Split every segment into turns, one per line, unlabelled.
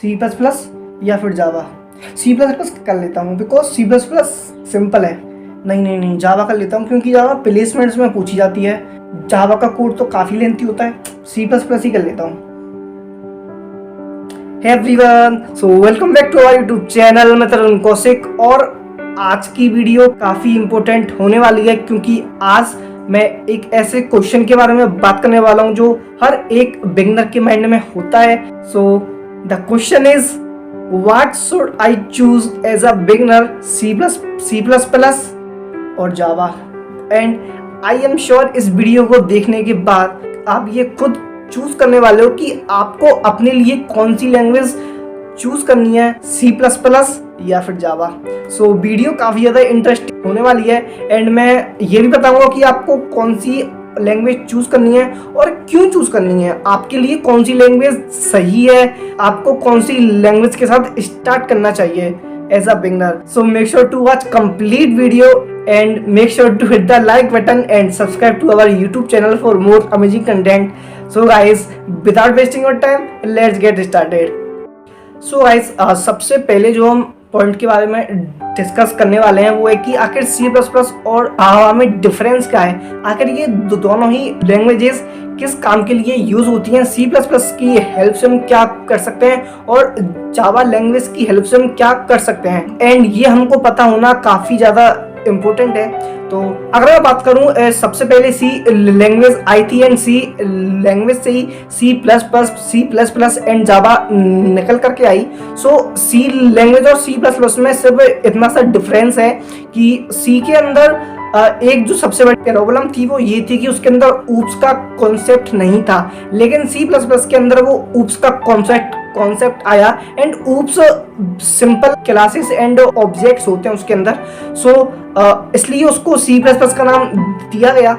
सी plus plus या फिर जावा। सी plus plus कर लेता हूँ because C plus plus simple है। नहीं, जावा कर लेता हूँ क्योंकि जावा प्लेसमेंट्स में पूछी जाती है। जावा का कोड तो काफ़ी लेंथी होता है, सी प्लस प्लस ही कर लेता हूँ। Hey everyone, so welcome back to our YouTube channel. मैं तरुण कौशिक और आज की वीडियो काफ़ी इंपॉर्टेंट होने वाली है क्योंकि आज मैं एक ऐसे क्वेश्चन के बारे में बात करने वाला हूँ जो हर एक बिगिनर के माइंड में होता है। So the question is what should I choose as a beginner, C plus plus और Java. And I am sure इस वीडियो को देखने के बाद आप ये खुद चूज करने वाले हो कि आपको अपने लिए कौन सी लैंग्वेज चूज करनी है, सी प्लस प्लस या फिर जावा। सो वीडियो काफ़ी ज़्यादा इंटरेस्टिंग होने वाली है एंड मैं ये भी बताऊंगा कि आपको कौन सी लैंग्वेज चूज करनी है और क्यों चूज करनी है, आपके लिए कौन सी लैंग्वेज सही है, आपको कौन सी लैंग्वेज के साथ स्टार्ट करना चाहिए as a beginner. So make sure to watch complete video and make sure to hit the like button and subscribe to our YouTube channel for more amazing content. So guys, without wasting your time, let's get started. So guys, सबसे पहले जो हम point के बारे में discuss करने वाले हैं वो है कि आखिर सी प्लस प्लस और जावा में डिफरेंस क्या है। आखिर ये दोनों ही लैंग्वेजेस किस काम के लिए यूज होती हैं, सी प्लस प्लस की हेल्प से हम क्या कर सकते हैं और जावा लैंग्वेज की हेल्प से हम क्या कर सकते हैं। एंड ये हमको पता होना काफ़ी ज़्यादा इम्पोर्टेंट है। तो अगर मैं बात करूं सबसे पहले सी लैंग्वेज आई थी एंड सी लैंग्वेज से ही सी प्लस प्लस एंड जावा निकल करके आई। सो सी लैंग्वेज और सी प्लस प्लस में सिर्फ इतना सा डिफरेंस है कि सी के अंदर एक जो सबसे बड़ी प्रॉब्लम थी वो ये थी कि उसके अंदर ऊप्स का कॉन्सेप्ट नहीं था, लेकिन सी प्लस प्लस के अंदर वो ऊप्स का कॉन्सेप्ट आया and oops simple classes and objects होते हैं उसके अंदर। सो इसलिए उसको सी प्लस प्लस का नाम दिया गया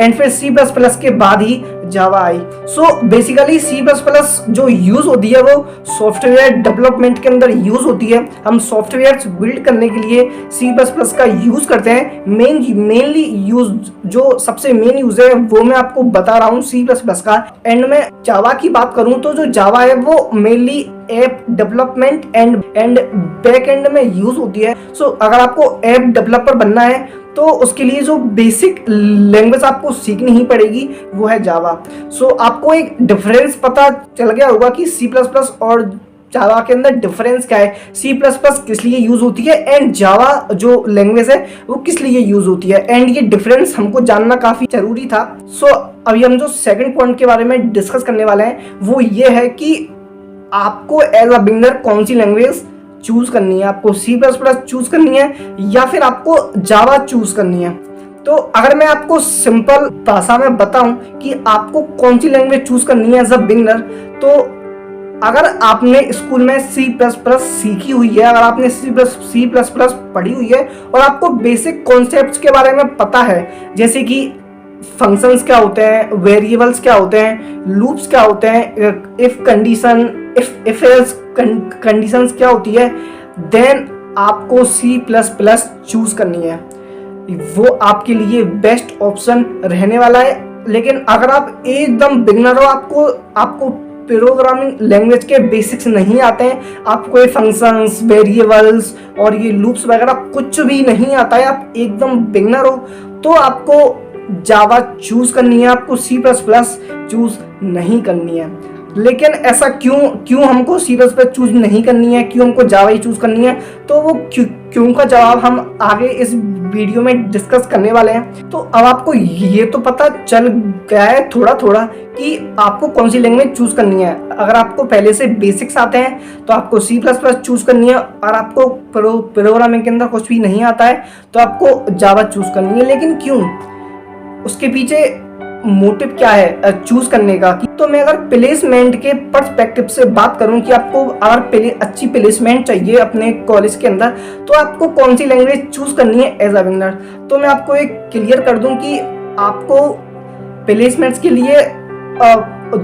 एंड फिर सी प्लस प्लस के बाद ही जावा आई। So basically C plus plus जो यूज होती है वो सॉफ्टवेयर डेवलपमेंट के अंदर यूज होती है। हम सॉफ्टवेयर बिल्ड करने के लिए सी प्लस प्लस का यूज करते हैं। मेनली यूज जो सबसे मेन यूज है वो मैं आपको बता रहा हूँ सी प्लस प्लस का। एंड में जावा की बात करूँ तो जो जावा है वो mainly app development and back and में यूज होती है। सो अगर आपको ऐप डेवलपर बनना है तो उसके लिए जो बेसिक लैंग्वेज आपको सीखनी ही पड़ेगी वो है जावा। सो आपको एक डिफरेंस पता चल गया होगा कि सी प्लस प्लस और जावा के अंदर डिफरेंस क्या है, सी प्लस प्लस किस लिए यूज होती है एंड जावा जो लैंग्वेज है वो किस लिए यूज होती है। एंड ये डिफरेंस हमको जानना काफी जरूरी था। सो अभी हम जो सेकंड पॉइंट के बारे में डिस्कस करने वाले हैं वो ये है कि आपको एज अ बिगिनर कौन सी लैंग्वेज चूज करनी है, आपको सी प्लस प्लस चूज करनी है या फिर आपको जावा चूज करनी है। तो अगर मैं आपको सिंपल भाषा में बताऊं कि आपको कौन सी लैंग्वेज चूज करनी है एज अ बिगिनर, तो अगर आपने स्कूल में सी प्लस प्लस सीखी हुई है, अगर आपने सी प्लस प्लस पढ़ी हुई है और आपको बेसिक कॉन्सेप्ट्स के बारे में पता है, जैसे कि फंक्शंस क्या होते हैं, वेरिएबल्स क्या होते हैं, लूप्स क्या होते हैं, if condition if else conditions क्या होती है, देन आपको सी प्लस प्लस चूज करनी है। वो आपके लिए बेस्ट ऑप्शन रहने वाला है। लेकिन अगर आप एकदम बिगिनर हो, आपको प्रोग्रामिंग लैंग्वेज के बेसिक्स नहीं आते हैं, आपको ये फंक्शंस, वेरिएबल्स और ये लूप्स वगैरह कुछ भी नहीं आता है, आप एकदम बिगिनर हो, तो आपको जावा चूज करनी है, आपको सी प्लस प्लस चूज नहीं करनी है। लेकिन ऐसा क्यों हमको सी प्लस प्लस चूज नहीं करनी है, क्यों हमको जावा ही चूज करनी है, तो वो क्यों का जवाब हम आगे इस वीडियो में डिस्कस करने वाले हैं। तो अब आपको ये तो पता चल गया है थोड़ा थोड़ा कि आपको कौन सी लैंग्वेज चूज करनी है। अगर आपको पहले से बेसिक्स आते हैं तो आपको सी प्लस प्लस चूज करनी है, और आपको प्रोग्रामिंग के अंदर कुछ भी नहीं आता है तो आपको जावा चूज करनी है। लेकिन क्यों, उसके पीछे मोटिव क्या है चूज करने का। तो मैं अगर प्लेसमेंट के पर्सपेक्टिव से बात करूं कि आपको अगर अच्छी प्लेसमेंट चाहिए अपने कॉलेज के अंदर तो आपको कौन सी लैंग्वेज चूज करनी है एज अ बिगिनर, तो मैं आपको एक क्लियर कर दूं कि आपको प्लेसमेंट्स के लिए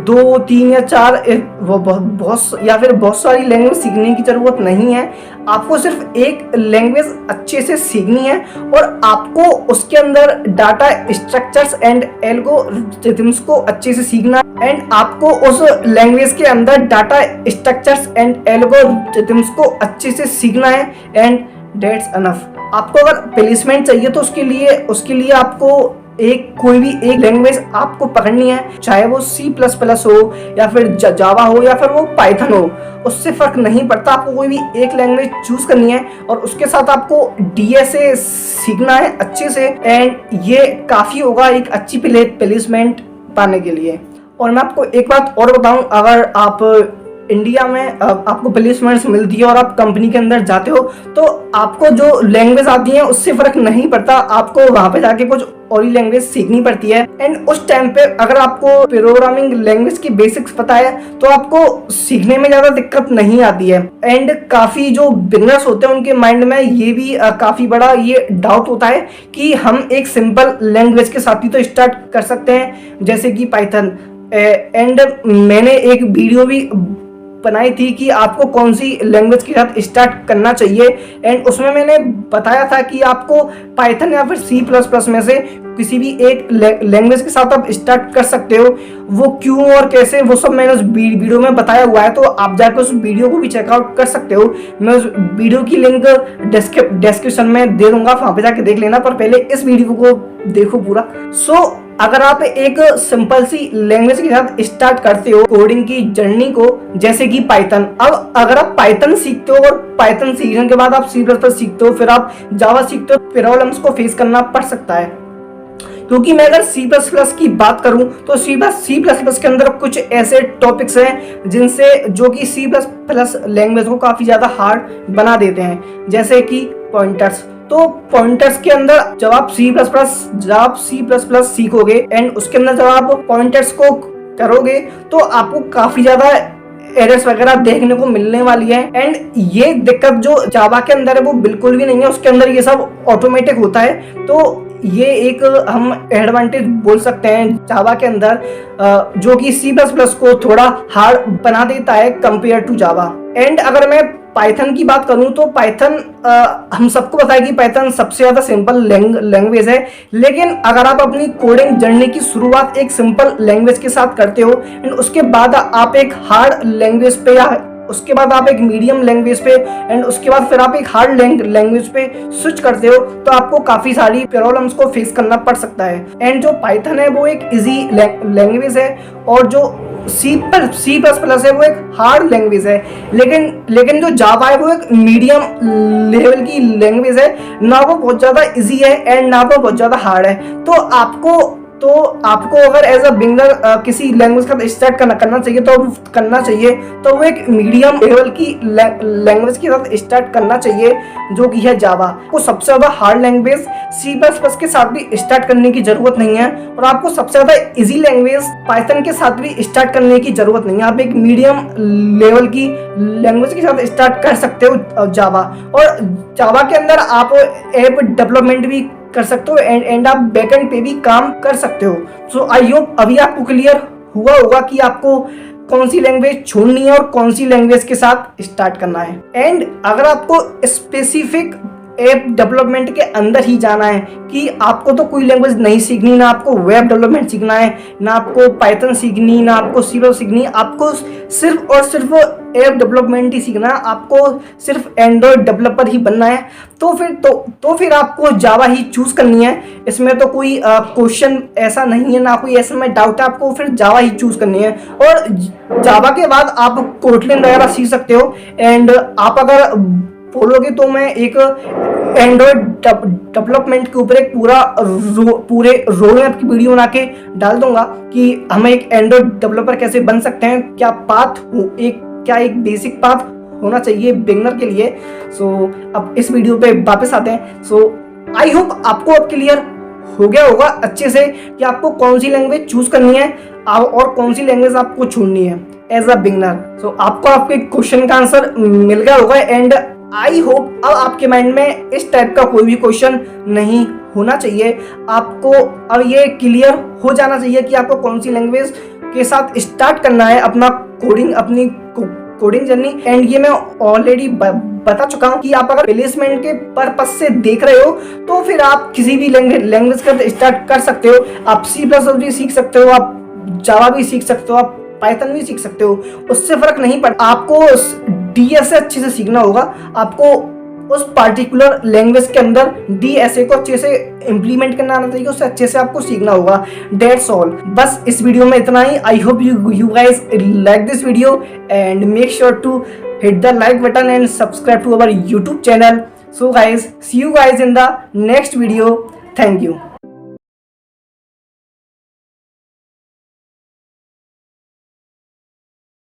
2 3 या 4 बहुत या फिर बहुत सारी लैंग्वेज सीखने की ज़रूरत नहीं है। आपको सिर्फ एक लैंग्वेज अच्छे से सीखनी है और आपको उसके अंदर डाटा स्ट्रक्चर्स एंड एल्गोरिथम्स को अच्छे से सीखना है एंड आपको उस लैंग्वेज के अंदर डाटा स्ट्रक्चर्स एंड एल्गोरिथम्स को अच्छे से सीखना है एंड दैट्स अनफ। आपको अगर प्लेसमेंट चाहिए तो उसके लिए आपको कोई भी एक लैंग्वेज आपको पकड़नी है, चाहे वो C++ हो या फिर जावा हो या फिर वो पाइथन हो, उससे फर्क नहीं पड़ता। आपको कोई भी एक लैंग्वेज चूज करनी है और उसके साथ आपको DSA सीखना है अच्छे से एंड ये काफी होगा एक अच्छी प्लेसमेंट पाने के लिए। और मैं आपको एक बात और बताऊं, अगर आप इंडिया में आपको प्लेसमेंट्स मिलती है और आप कंपनी के अंदर जाते हो तो आपको जो लैंग्वेज आती है उससे फर्क नहीं पड़ता, आपको वहां पे जाके कुछ और ही लैंग्वेज सीखनी पड़ती है एंड उस टाइम पे अगर आपको प्रोग्रामिंग लैंग्वेज की बेसिक्स पता है तो आपको सीखने में ज्यादा दिक्कत नहीं आती है। एंड काफी जो बिगनर्स होते हैं उनके माइंड में ये भी काफी बड़ा ये डाउट होता है कि हम एक सिंपल लैंग्वेज के साथ ही तो स्टार्ट कर सकते हैं जैसे कि पाइथन। एंड मैंने एक वीडियो भी बनाई थी कि आपको कौन सी लैंग्वेज के साथ स्टार्ट करना चाहिए एंड उसमें मैंने बताया था कि आपको पाइथन या फिर C++ में से किसी भी एक लैंग्वेज के साथ आप स्टार्ट कर सकते हो। वो क्यों और कैसे वो सब मैंने उस वीडियो में बताया हुआ है, तो आप जाकर उस वीडियो को भी चेकआउट कर सकते हो। मैं उस वीडियो की लिंक डिस्क्रिप्शन में दे दूंगा, वहां पे जाके देख लेना, पर पहले इस वीडियो को देखो पूरा। अगर आप एक सिंपल सी लैंग्वेज के साथ स्टार्ट करते हो कोडिंग की जर्नी को, जैसे कि पाइथन, अब अगर आप पाइथन सीखते हो और पाइथन सीखने के बाद आप C++ सीखते हो, फिर आप जावा सीखते हो, प्रॉब्लम्स को फेस करना पड़ सकता है। क्योंकि मैं अगर C++ की बात करूं तो C++ के अंदर कुछ ऐसे टॉपिक्स हैं जिनसे जो कि C++ लैंग्वेज को काफी ज्यादा हार्ड बना देते हैं, जैसे कि पॉइंटर्स। तो पॉइंटर्स के अंदर जब आप C++ सीखोगे एंड उसके अंदर जब आप पॉइंटर्स को करोगे तो आपको काफी ज्यादा एरर्स वगैरह देखने को मिलने वाली है एंड ये दिक्कत जो जावा के अंदर है वो बिल्कुल भी नहीं है, उसके अंदर ये सब ऑटोमेटिक होता है। तो ये एक हम एडवांटेज बोल सकते हैं जावा के अंदर, जो कि C++ को थोड़ा हार्ड बना देता है कंपेयर टू जावा। एंड अगर मैं पाइथन की बात करूं तो पाइथन हम सबको पता है कि पाइथन सबसे ज्यादा सिंपल लैंग्वेज है, लेकिन अगर आप अपनी कोडिंग जर्नी की शुरुआत एक सिंपल लैंग्वेज के साथ करते हो एंड उसके बाद आप एक हार्ड लैंग्वेज पे या उसके बाद आप एक मीडियम लैंग्वेज पे एंड उसके बाद फिर आप एक हार्ड लैंग्वेज पे स्विच करते हो तो आपको काफी सारी प्रॉब्लम्स को फेस करना पड़ सकता है। एंड जो पाइथन है वो एक इजी लैंग्वेज है और जो C++ है वो एक हार्ड लैंग्वेज है, लेकिन जो जावा है वो एक मीडियम लेवल की लैंग्वेज है, ना वो बहुत ज्यादा इजी है एंड ना वो बहुत ज्यादा हार्ड है। तो आपको अगर एज अ बिगिनर किसी लैंग्वेज का स्टार्ट करना चाहिए तो वो एक मीडियम लेवल की लैंग्वेज के साथ स्टार्ट करना चाहिए, जो कि है जावा। आपको सबसे ज्यादा हार्ड लैंग्वेज C++ के साथ भी स्टार्ट करने की जरूरत नहीं है और आपको सबसे ज्यादा इजी लैंग्वेज पाइथन के साथ भी स्टार्ट करने की जरूरत नहीं है। आप एक मीडियम लेवल की लैंग्वेज के साथ स्टार्ट कर सकते हो जावा, और जावा के अंदर आप ऐप डेवलपमेंट भी कर सकते हो एंड आप बैकएंड पे भी काम कर सकते हो। सो आई होप अभी आपको क्लियर हुआ होगा कि आपको कौन सी लैंग्वेज छोड़नी है और कौन सी लैंग्वेज के साथ स्टार्ट करना है। एंड अगर आपको स्पेसिफिक ऐप डेवलपमेंट के अंदर ही जाना है कि आपको तो कोई लैंग्वेज नहीं सीखनी, ना आपको वेब डेवलपमेंट सीखना है, ना आपको पाइथन सीखनी, ना आपको C++ सीखनी, आपको सिर्फ और सिर्फ ऐप डेवलपमेंट ही सीखना है, आपको सिर्फ एंड्रॉइड डेवलपर ही बनना है, तो फिर आपको जावा ही चूज करनी है। इसमें तो कोई क्वेश्चन ऐसा नहीं है, ना कोई ऐसा में डाउट है, आपको फिर जावा ही चूज करनी है। और जावा के बाद आप कोटलिन वगैरह सीख सकते हो एंड आप अगर बोलोगे तो मैं एक एंड्रॉइड डेवलपमेंट के ऊपर एक पूरे रोड मैप की वीडियो बना के डाल दूंगा कि हम एक एंड्रॉइड डेवलपर कैसे बन सकते हैं, क्या एक बेसिक पाथ होना चाहिए बिगिनर के लिए। सो अब इस वीडियो पे वापस आते हैं। सो आई होप आपको अब क्लियर हो गया होगा अच्छे से कि आपको कौन सी लैंग्वेज चूज करनी है और कौन सी लैंग्वेज आपको छोड़नी है एज अ बिगिनर। सो आपको आपके क्वेश्चन का आंसर मिल गया होगा एंड आई होप अब आपके माइंड में इस टाइप का कोई भी क्वेश्चन नहीं होना चाहिए। आपको अब ये क्लियर हो जाना चाहिए कि आपको कौन सी लैंग्वेज के साथ स्टार्ट करना है अपना कोडिंग, अपनी कोडिंग जर्नी। एंड ये मैं ऑलरेडी बता चुका हूँ कि आप अगर प्लेसमेंट के पर्पज से देख रहे हो तो फिर आप किसी भी लैंग्वेज का स्टार्ट कर सकते हो। आप C++ भी सीख सकते हो, आप जावा भी सीख सकते हो, आप पाइथन भी सीख सकते हो, उससे फर्क नहीं पड़ता। आपको DSA अच्छे से सीखना होगा, आपको उस पार्टिकुलर लैंग्वेज के अंदर DSA को अच्छे से इम्प्लीमेंट करना आना चाहिए, उससे अच्छे से आपको सीखना होगा। दैट्स ऑल, बस इस वीडियो में इतना ही। I hope you guys like this video and make sure to hit the like button and subscribe to our YouTube channel. So guys, see you guys in the next video. Thank you.